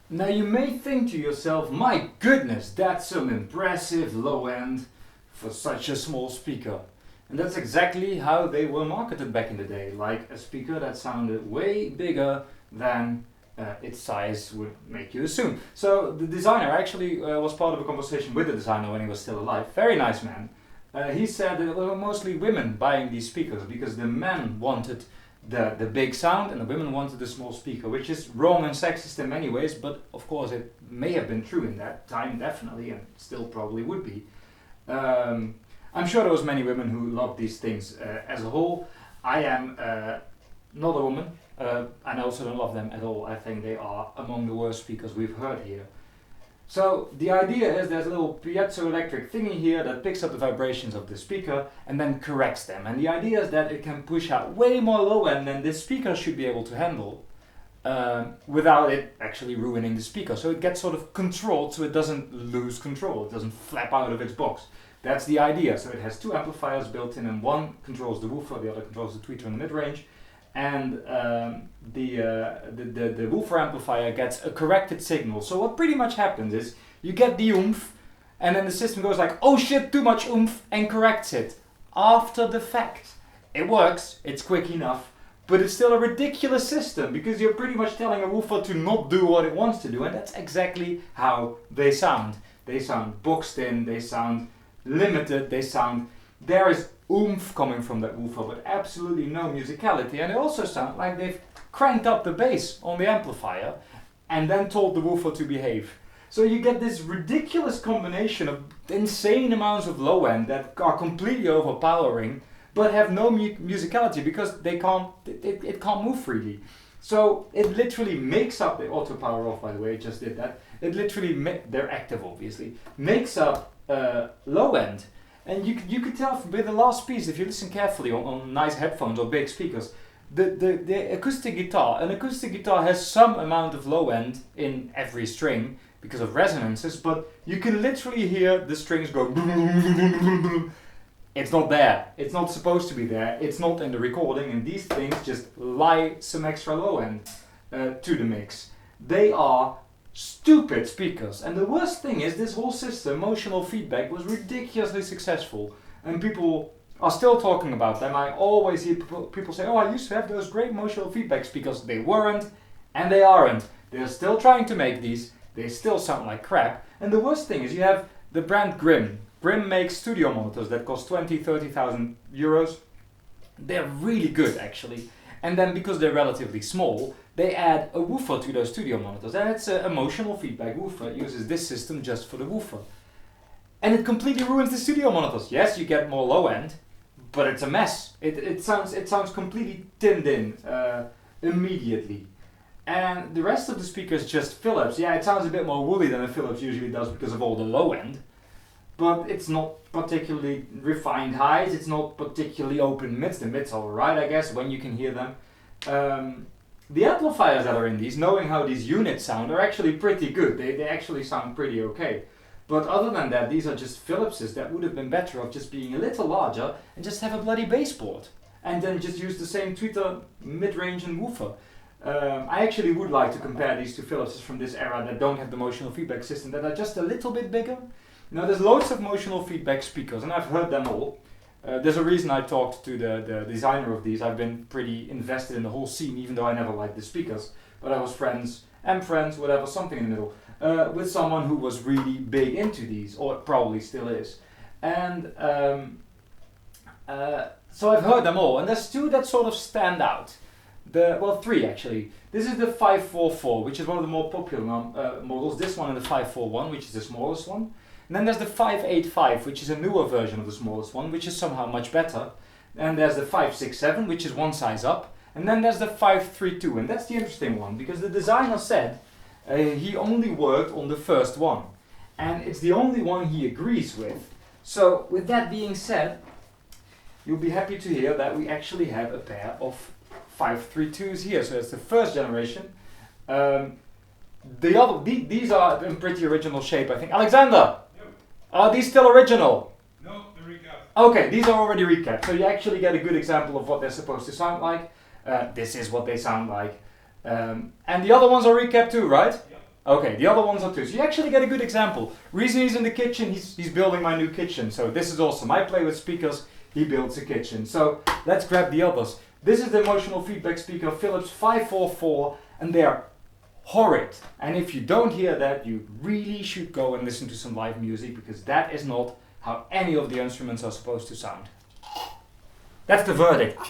Now you may think to yourself, my goodness, that's some impressive low end for such a small speaker. And that's exactly how they were marketed back in the day, like a speaker that sounded way bigger than its size would make you assume. So the designer actually was part of a conversation with the designer when he was still alive. Very nice man. He said that it were mostly women buying these speakers because the men wanted the big sound and the women wanted the small speaker, which is wrong and sexist in many ways, but of course it may have been true in that time, definitely, and still probably would be. I'm sure there was many women who loved these things as a whole. I am not a woman, and I also don't love them at all. I think they are among the worst speakers we've heard here. So the idea is there's a little piezoelectric thingy here that picks up the vibrations of the speaker and then corrects them. And the idea is that it can push out way more low end than this speaker should be able to handle without it actually ruining the speaker. So it gets sort of controlled so it doesn't lose control, it doesn't flap out of its box. That's the idea. So it has two amplifiers built in, and one controls the woofer, the other controls the tweeter in the mid-range. And the woofer amplifier gets a corrected signal. So what pretty much happens is you get the oomph, and then the system goes like, oh shit, too much oomph, and corrects it after the fact. It works, it's quick enough, but it's still a ridiculous system because you're pretty much telling a woofer to not do what it wants to do, and that's exactly how they sound. They sound boxed in, they sound limited, there is oomph coming from that woofer, but absolutely no musicality, and they also sound like they've cranked up the bass on the amplifier and then told the woofer to behave. So you get this ridiculous combination of insane amounts of low end that are completely overpowering but have no musicality because they can't, it can't move freely. So it literally makes up, the auto power off by the way, it just did that, it literally, they're active obviously, makes up low end. And you could tell with the last piece, if you listen carefully on nice headphones or big speakers, the acoustic guitar, an acoustic guitar has some amount of low end in every string because of resonances, but you can literally hear the strings go. It's not there. It's not supposed to be there. It's not in the recording, and these things just lie some extra low end to the mix. They are stupid speakers, and the worst thing is this whole system, emotional feedback, was ridiculously successful, and people are still talking about them. I always hear people say, oh, I used to have those great emotional feedback speakers. They weren't, and they aren't. They're still trying to make these. They still sound like crap. And the worst thing is you have the brand Grimm. Grimm makes studio monitors that cost 20-30,000 euros. They're really good actually, and then because they're relatively small, they add a woofer to those studio monitors, and it's an emotional feedback woofer. It uses this system just for the woofer. And it completely ruins the studio monitors. Yes, you get more low end, but it's a mess. It sounds completely tinned in immediately. And the rest of the speakers just Philips. Yeah, it sounds a bit more woolly than a Philips usually does because of all the low end. But it's not particularly refined highs, it's not particularly open mids. The mids are alright, I guess, when you can hear them. The amplifiers that are in these, knowing how these units sound, are actually pretty good. They actually sound pretty okay. But other than that, these are just Philipses that would have been better off just being a little larger and just have a bloody bass board. And then just use the same tweeter, mid-range and woofer. I actually would like to compare these two Philipses from this era that don't have the motional feedback system, that are just a little bit bigger. Now there's loads of motional feedback speakers, and I've heard them all. There's a reason I talked to the designer of these. I've been pretty invested in the whole scene, even though I never liked the speakers. But I was friends, whatever, something in the middle, with someone who was really big into these, or probably still is. And so I've heard them all, and there's two that sort of stand out. Three actually. This is the 544, which is one of the more popular models. This one and the 541, which is the smallest one. And then there's the 585, which is a newer version of the smallest one, which is somehow much better. And there's the 567, which is one size up. And then there's the 532, and that's the interesting one, because the designer said he only worked on the first one. And it's the only one he agrees with. So with that being said, you'll be happy to hear that we actually have a pair of 532s here. So it's the first generation. These are in pretty original shape, I think. Alexander! Are these still original? No, they're recapped. Okay, these are already recapped, so you actually get a good example of what they're supposed to sound like. This is what they sound like. And the other ones are recapped too, right? Yeah. Okay, the other ones are too. So you actually get a good example. Reason he's in the kitchen, he's building my new kitchen. So this is awesome. I play with speakers, he builds a kitchen. So let's grab the others. This is the emotional feedback speaker, Philips 544, and they're horrid. And if you don't hear that, you really should go and listen to some live music, because that is not how any of the instruments are supposed to sound. That's the verdict.